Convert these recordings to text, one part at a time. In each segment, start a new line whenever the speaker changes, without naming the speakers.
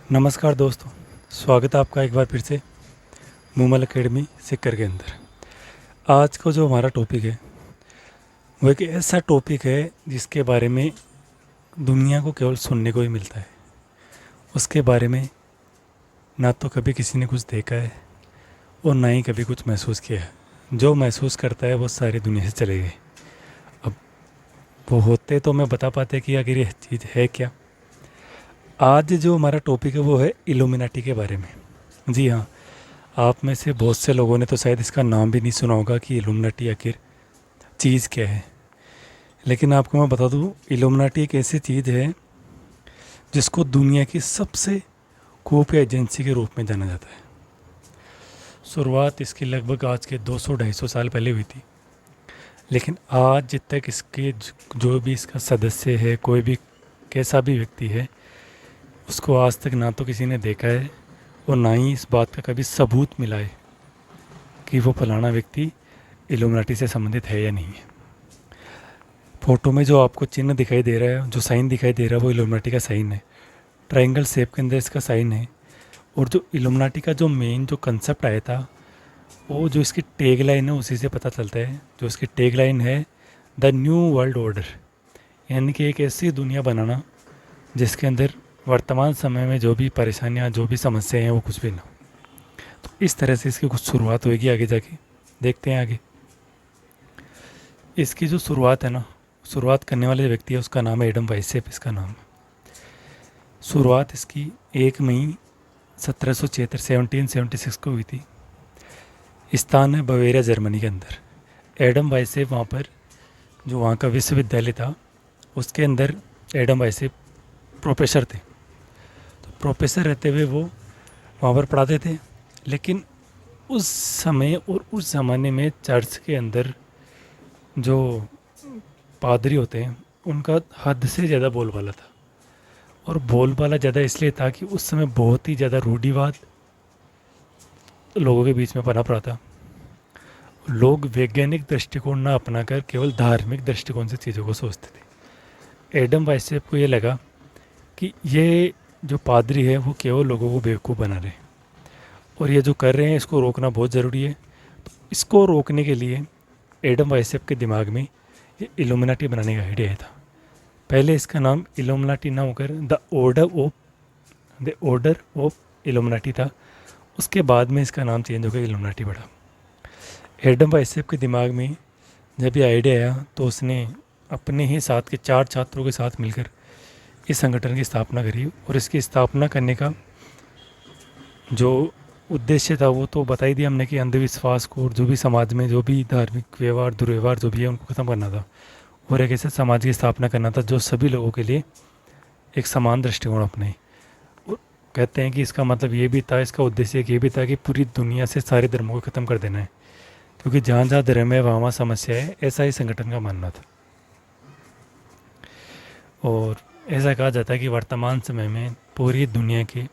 नमस्कार दोस्तों, स्वागत है आपका एक बार फिर से मूमल एकेडमी सिक्कर के अंदर। आज का जो हमारा टॉपिक है वो एक ऐसा टॉपिक है जिसके बारे में दुनिया को केवल सुनने को ही मिलता है। उसके बारे में ना तो कभी किसी ने कुछ देखा है और ना ही कभी कुछ महसूस किया है। जो महसूस करता है वो सारी दुनिया से चले गए। अब वो होते तो मैं बता पाते कि आखिर ये चीज़ है क्या। आज जो हमारा टॉपिक है वो है इल्यूमिनाटी के बारे में। जी हाँ, आप में से बहुत से लोगों ने तो शायद इसका नाम भी नहीं सुना होगा कि इल्यूमिनाटी आखिर चीज़ क्या है। लेकिन आपको मैं बता दूँ, इल्यूमिनाटी एक ऐसी चीज़ है जिसको दुनिया की सबसे खुफिया एजेंसी के रूप में जाना जाता है। शुरुआत इसकी लगभग आज के 200-250 साल पहले हुई थी, लेकिन आज तक इसके जो भी इसका सदस्य है, कोई भी कैसा भी व्यक्ति है, उसको आज तक ना तो किसी ने देखा है और ना ही इस बात का कभी सबूत मिला है कि वो फलाना व्यक्ति इल्यूमिनाटी से संबंधित है या नहीं है। फ़ोटो में जो आपको चिन्ह दिखाई दे रहा है, जो साइन दिखाई दे रहा है, वो इल्यूमिनाटी का साइन है। ट्रायंगल शेप के अंदर इसका साइन है। और जो इल्यूमिनाटी का जो मेन जो कंसेप्ट आया था, वो जो इसकी टैग लाइन है उसी से पता चलता है। जो इसकी टैग लाइन है, द न्यू वर्ल्ड ऑर्डर, यानी कि एक ऐसी दुनिया बनाना जिसके अंदर वर्तमान समय में जो भी परेशानियां, जो भी समस्याएं हैं, वो कुछ भी ना। तो इस तरह से इसकी कुछ शुरुआत होगी आगे जाके, देखते हैं आगे। इसकी जो शुरुआत है ना, शुरुआत करने वाले व्यक्ति है, उसका नाम है एडम वाइसेप। इसका नाम है। शुरुआत इसकी 1 मई 1776 को हुई थी। स्थान है बवेरिया, जर्मनी के अंदर। एडम वाइसेप वहाँ पर, जो वहाँ का विश्वविद्यालय था, उसके अंदर एडम वाइसेप प्रोफेसर थे। प्रोफेसर रहते हुए वो वहाँ पर पढ़ाते थे। लेकिन उस समय और उस ज़माने में चर्च के अंदर जो पादरी होते हैं, उनका हद से ज़्यादा बोलबाला था। और बोलबाला ज़्यादा इसलिए था कि उस समय बहुत ही ज़्यादा रूढ़िवाद लोगों के बीच में पनप रहा था। लोग वैज्ञानिक दृष्टिकोण ना अपनाकर केवल धार्मिक दृष्टिकोण से चीज़ों को सोचते थे। एडम वाइसेप को ये लगा कि ये जो पादरी है वो केवल लोगों को बेवकूफ़ बना रहे हैं और ये जो कर रहे हैं इसको रोकना बहुत ज़रूरी है। तो इसको रोकने के लिए एडम वाइसेप के दिमाग में ये इल्यूमिनाटी बनाने का आइडिया था। पहले इसका नाम इल्यूमिनाटी ना होकर द ऑर्डर ऑफ इल्यूमिनाटी था। उसके बाद में इसका नाम चेंज होकर इल्यूमिनाटी पड़ा। एडम वाइसेप के दिमाग में जब ये आइडिया आया तो उसने अपने ही साथ के 4 छात्रों के साथ मिलकर इस संगठन की स्थापना करी। और इसकी स्थापना करने का जो उद्देश्य था वो तो बता ही दिया हमने कि अंधविश्वास को और जो भी समाज में जो भी धार्मिक व्यवहार, दुर्व्यवहार जो भी है, उनको ख़त्म करना था। और एक ऐसे समाज की स्थापना करना था जो सभी लोगों के लिए एक समान दृष्टिकोण अपने। और कहते हैं कि इसका मतलब ये भी था, इसका उद्देश्य ये भी था कि पूरी दुनिया से सारे धर्मों को ख़त्म कर देना है, क्योंकि जहाँ जहाँ धर्म है वहाँ वहाँ समस्या है, ऐसा ही संगठन का मानना था। और ऐसा कहा जाता है कि वर्तमान समय में पूरी दुनिया के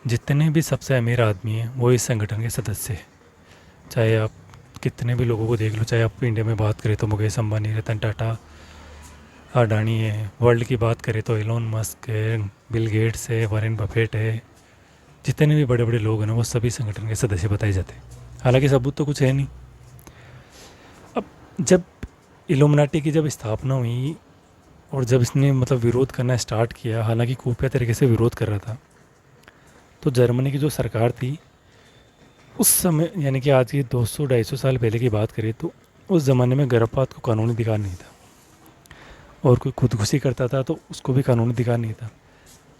जितने भी सबसे अमीर आदमी हैं वो इस संगठन के सदस्य हैं। चाहे आप कितने भी लोगों को देख लो, चाहे आप इंडिया में बात करें तो मुकेश अंबानी, रतन टाटा, अडानी है। वर्ल्ड की बात करें तो एलोन मस्क है, बिल गेट्स है, वॉरेन बफेट है। जितने भी बड़े बड़े लोग हैं ना, वो सभी संगठन के सदस्य बताए जाते हैं। हालांकि सबूत तो कुछ है नहीं। अब जब इल्यूमिनाटी की जब स्थापना हुई और जब इसने मतलब विरोध करना स्टार्ट किया, हालांकि खुफिया तरीके से विरोध कर रहा था, तो जर्मनी की जो सरकार थी उस समय, यानी कि आज की 200-250 साल पहले की बात करें तो उस ज़माने में गर्भपात को कानूनी अधिकार नहीं था। और कोई खुदकुशी करता था तो उसको भी कानूनी अधिकार नहीं था।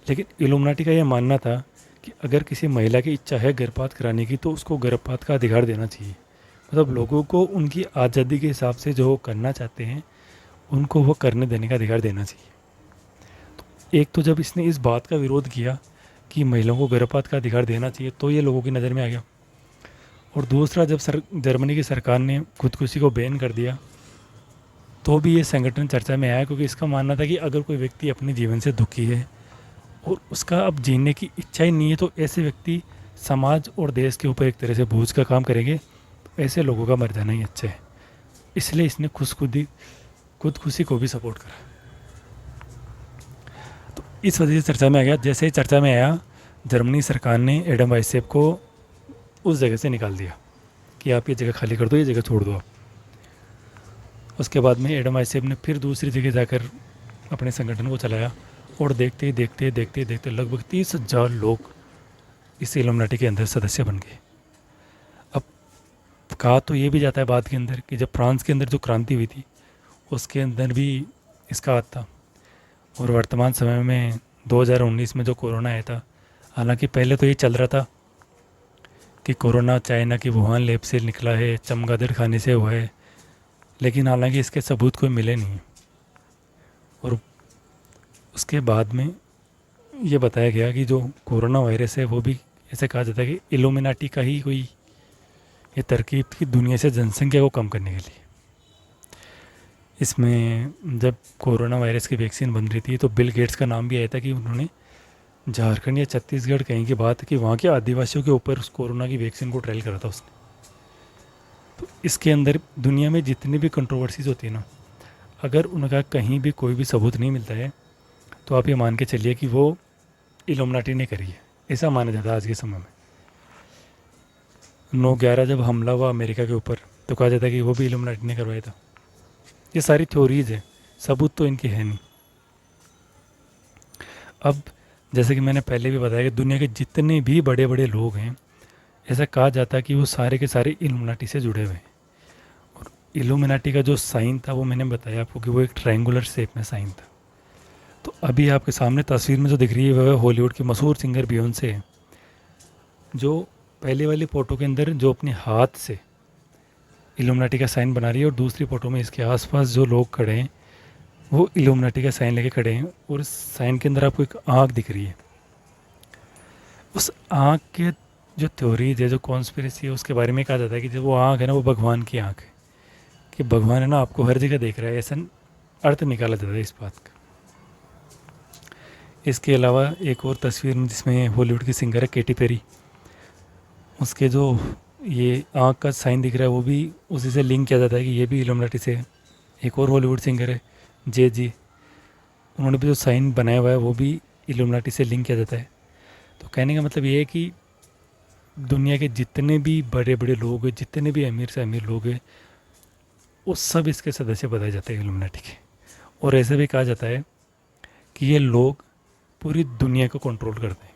लेकिन इल्यूमिनाटी का यह मानना था कि अगर किसी महिला की इच्छा है गर्भपात कराने की तो उसको गर्भपात का अधिकार देना चाहिए। मतलब लोगों को उनकी आज़ादी के हिसाब से जो करना चाहते हैं उनको वो करने देने का अधिकार देना चाहिए। तो एक तो जब इसने इस बात का विरोध किया कि महिलाओं को गर्भपात का अधिकार देना चाहिए, तो ये लोगों की नज़र में आ गया। और दूसरा, जब जर्मनी की सरकार ने खुदकुशी को बैन कर दिया तो भी ये संगठन चर्चा में आया, क्योंकि इसका मानना था कि अगर कोई व्यक्ति अपने जीवन से दुखी है और उसका अब जीने की इच्छा ही नहीं है तो ऐसे व्यक्ति समाज और देश के ऊपर एक तरह से बोझ का काम करेंगे। तो ऐसे लोगों का मर जाना ही अच्छा है। इसलिए इसने खुदकुशी को भी सपोर्ट करा। तो इस वजह से चर्चा में आ गया। जैसे ही चर्चा में आया जर्मनी सरकार ने एडम वाइसेप को उस जगह से निकाल दिया कि आप ये जगह खाली कर दो, ये जगह छोड़ दो आप। उसके बाद में एडम वाइसेप ने फिर दूसरी जगह जाकर अपने संगठन को चलाया और देखते ही देखते देखते देखते लगभग 30,000 लोग इस इल्यूमिनाटी के अंदर सदस्य बन गए। अब कहा तो ये भी जाता है बात के अंदर कि जब फ्रांस के अंदर जो क्रांति हुई थी उसके अंदर भी इसका हाथ था। और वर्तमान समय में 2019 में जो कोरोना आया था, हालांकि पहले तो ये चल रहा था कि कोरोना चाइना की वुहान लैब से निकला है, चमगादड़ खाने से हुआ है, लेकिन हालांकि इसके सबूत कोई मिले नहीं। और उसके बाद में ये बताया गया कि जो कोरोना वायरस है वो भी ऐसे कहा जाता है कि इल्यूमिनाटी का ही कोई ये तरकीब थी दुनिया से जनसंख्या को कम करने के लिए। इसमें जब कोरोना वायरस की वैक्सीन बन रही थी तो बिल गेट्स का नाम भी आया था कि उन्होंने झारखंड या छत्तीसगढ़ कहीं की बात है कि वहाँ के आदिवासियों के ऊपर उस कोरोना की वैक्सीन को ट्रायल करा था उसने। तो इसके अंदर दुनिया में जितनी भी कंट्रोवर्सीज होती है ना, अगर उनका कहीं भी कोई भी सबूत नहीं मिलता है तो आप ये मान के चलिए कि वो इल्यूमिनाटी ने करी है, ऐसा माना जाता है आज के समय में। 9/11 जब हमला हुआ अमेरिका के ऊपर तो कहा जाता है कि वो भी इल्यूमिनाटी ने करवाया था। ये सारी थ्योरीज है, सबूत तो इनकी है नहीं। अब जैसे कि मैंने पहले भी बताया कि दुनिया के जितने भी बड़े बड़े लोग हैं, ऐसा कहा जाता है कि वो सारे के सारे इल्यूमिनाटी से जुड़े हुए हैं। और इल्यूमिनाटी का जो साइन था वो मैंने बताया आपको कि वो एक ट्रायंगुलर शेप में साइन था। तो अभी आपके सामने तस्वीर में जो दिख रही है वह हॉलीवुड की मशहूर सिंगर बियोंसे है, जो पहले वाली फ़ोटो के अंदर जो अपने हाथ से इल्यूमिनाटी का साइन बना रही है और दूसरी फ़ोटो में इसके आसपास जो लोग खड़े हैं वो इल्यूमिनाटी का साइन लेके खड़े हैं। और इस साइन के अंदर आपको एक आँख दिख रही है। उस आँख के जो थ्योरीज है, जो कॉन्स्पिरेसी है, उसके बारे में कहा जाता है कि जो वो आँख है ना वो भगवान की आँख है, कि भगवान है ना आपको हर जगह देख रहा है, ऐसा अर्थ निकाला जाता है इस बात का। इसके अलावा एक और तस्वीर में जिसमें हॉलीवुड की सिंगर है केटी पेरी, उसके जो ये आँख का साइन दिख रहा है वो भी उसी से लिंक किया जाता है कि ये भी इल्यूमिनाटी से है। एक और हॉलीवुड सिंगर है जे जी, उन्होंने भी जो साइन बनाया हुआ है वो भी इल्यूमिनाटी से लिंक किया जाता है। तो कहने का मतलब ये है कि दुनिया के जितने भी बड़े बड़े लोग हैं, जितने भी अमीर से अमीर लोग हैं, वो सब इसके सदस्य बताए जाते हैं इल्यूमिनाटी के। और ऐसे भी कहा जाता है कि ये लोग पूरी दुनिया को कंट्रोल करते हैं।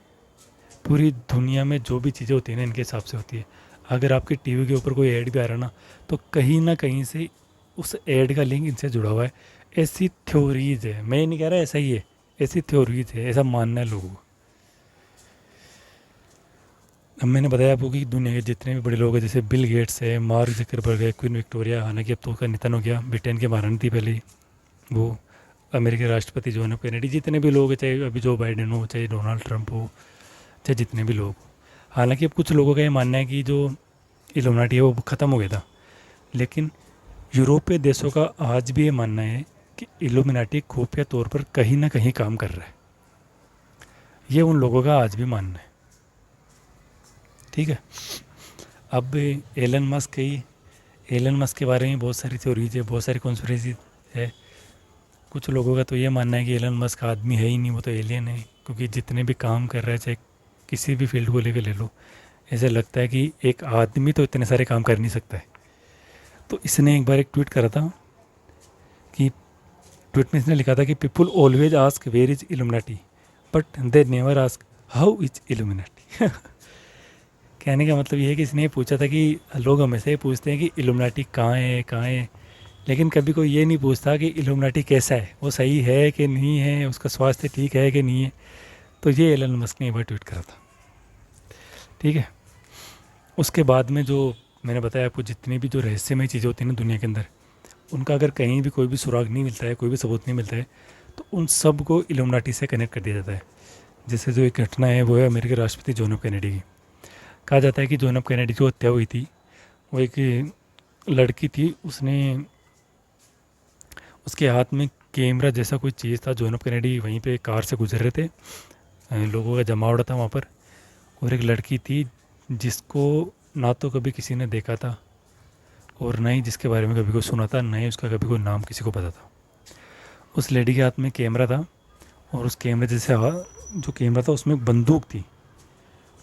पूरी दुनिया में जो भी चीज़ें होती हैं ना इनके हिसाब से होती है। अगर आपके टीवी के ऊपर कोई ऐड भी आ रहा ना तो कहीं ना कहीं से उस ऐड का लिंक इनसे जुड़ा हुआ है। ऐसी थ्योरीज है, मैं नहीं कह रहा ऐसा ही है, ऐसी थ्योरीज है, ऐसा मानना है लोगों को। अब मैंने बताया आपको कि दुनिया के जितने भी बड़े लोग हैं, जैसे बिल गेट्स है, मार्क जकरबर्ग है, क्वीन विक्टोरिया, हालांकि अब तो उसका निधन हो गया, ब्रिटेन के महारानी थी पहले वो, अमेरिकी राष्ट्रपति जॉन एफ कैनेडी, जितने भी लोग हैं, चाहे अभी जो बाइडेन हो, चाहे डोनाल्ड ट्रंप हो, चाहे जितने भी लोग। हालांकि अब कुछ लोगों का ये मानना है कि जो इल्यूमिनाटी है वो ख़त्म हो गया था, लेकिन यूरोपीय देशों का आज भी ये मानना है कि इल्यूमिनाटी खुफिया तौर पर कहीं ना कहीं काम कर रहा है। ये उन लोगों का आज भी मानना है। ठीक है। अब एलन मस्क के बारे में बहुत सारी थ्योरीज है, बहुत सारी कॉन्स्पिरेसी है। कुछ लोगों का तो ये मानना है कि एलन मस्क आदमी है ही नहीं, वो तो एलियन है, क्योंकि जितने भी काम कर रहा है, चाहे किसी भी फील्ड को लेकर ले लो, ऐसा लगता है कि एक आदमी तो इतने सारे काम कर नहीं सकता है। तो इसने एक बार एक ट्वीट करा था कि ट्वीट में इसने लिखा था कि people always ask where is Illuminati but they never ask how is Illuminati. कहने का मतलब ये है कि इसने पूछा था कि लोग हमेशा ये पूछते हैं कि इल्यूमिनाटी कहाँ है कहाँ है, लेकिन कभी कोई ये नहीं पूछता कि इल्यूमिनाटी कैसा है, वो सही है कि नहीं है, उसका स्वास्थ्य ठीक है कि नहीं है। तो ये एलन मस्क ने एक बार ट्वीट करा था। ठीक है। उसके बाद में जो मैंने बताया आपको, जितनी भी जो रहस्यमय चीज़ें होती हैं ना दुनिया के अंदर, उनका अगर कहीं भी कोई भी सुराग नहीं मिलता है, कोई भी सबूत नहीं मिलता है, तो उन सब को इल्यूमिनाटी से कनेक्ट कर दिया जाता है। जैसे जो एक घटना है वो है अमेरिकी राष्ट्रपति जॉन एफ कैनेडी की। कहा जाता है कि जॉन एफ कैनेडी की हत्या हुई थी, वो एक लड़की थी, उसके हाथ में कैमरा जैसा कोई चीज़ था। जॉन एफ कैनेडी वहीं पे कार से गुजर रहे थे, लोगों का जमावड़ा था वहाँ पर, और एक लड़की थी जिसको ना तो कभी किसी ने देखा था और ना ही जिसके बारे में कभी कोई सुना था, ना ही उसका कभी कोई नाम किसी को पता था। उस लेडी के हाथ में कैमरा था और उस कैमरे जैसे जो कैमरा था उसमें बंदूक थी,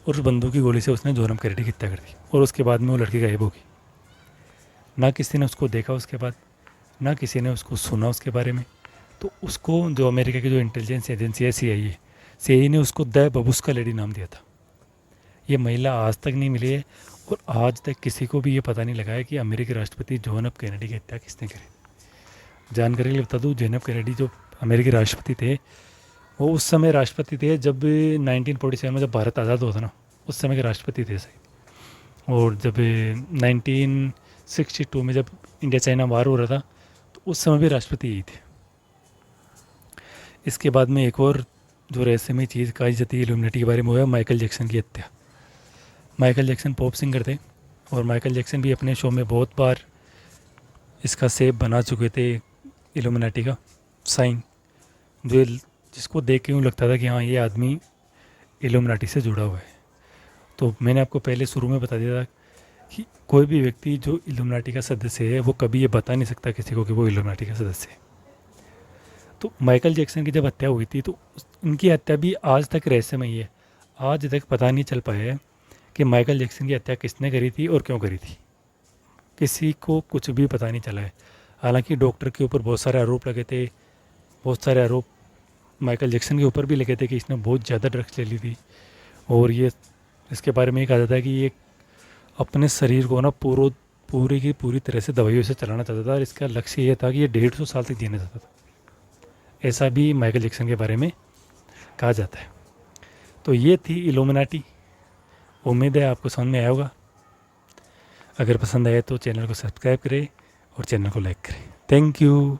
और उस बंदूक की गोली से उसने जॉन एफ कैनेडी की हत्या कर दी और उसके बाद में वो लड़की गायब हो गई। ना किसी ने उसको देखा उसके बाद, ना किसी ने उसको सुना उसके बारे में। तो उसको जो अमेरिका की जो इंटेलिजेंस एजेंसी है CIA ने उसको द बबुस्का लेडी नाम दिया था। ये महिला आज तक नहीं मिली है और आज तक किसी को भी ये पता नहीं लगा है कि अमेरिकी राष्ट्रपति जॉन एफ कैनेडी की हत्या किसने करी। जानकारी के लिए बता दूँ, जॉन एफ कैनेडी जो अमेरिकी राष्ट्रपति थे वो उस समय राष्ट्रपति थे जब 1947 में जब भारत आज़ाद हुआ था ना, उस समय के राष्ट्रपति थे सही। और जब 1962 में जब इंडिया चाइना वार हो रहा था तो उस समय भी राष्ट्रपति यही थे। इसके बाद में एक और जो रहस्यमय चीज़ कही जाती है इल्यूमिनेटी के बारे में, वो है माइकल जैक्सन की हत्या। माइकल जैक्सन पॉप सिंगर थे और माइकल जैक्सन भी अपने शो में बहुत बार इसका सेप बना चुके थे इल्यूमिनेटी का साइन, जो जिसको देख के यूँ लगता था कि हाँ ये आदमी इल्यूमिनेटी से जुड़ा हुआ है। तो मैंने आपको पहले शुरू में बता दिया था कि कोई भी व्यक्ति जो इल्यूमिनेटी का सदस्य है वो कभी ये बता नहीं सकता किसी को कि वो इल्यूमिनेटी का सदस्य है। तो माइकल जैक्सन की जब हत्या हुई थी तो उनकी हत्या भी आज तक रहस्यमय है। आज तक पता नहीं चल पाया है कि माइकल जैक्सन की हत्या किसने करी थी और क्यों करी थी। किसी को कुछ भी पता नहीं चला है। हालांकि डॉक्टर के ऊपर बहुत सारे आरोप लगे थे, बहुत सारे आरोप माइकल जैक्सन के ऊपर भी लगे थे कि इसने बहुत ज़्यादा ड्रग्स ले ली थी और ये इसके बारे में ये कहा जाता है कि ये अपने शरीर को ना पूरी की पूरी तरह से दवाइयों से चलाना चाहता था और इसका लक्ष्य ये था कि ये 150 साल तक जीना चाहता था। ऐसा भी माइकल जैक्सन के बारे में कहा जाता है। तो ये थी इल्यूमिनेटी। उम्मीद है आपको समझ में आया होगा। अगर पसंद आए तो चैनल को सब्सक्राइब करें और चैनल को लाइक करें। Thank you.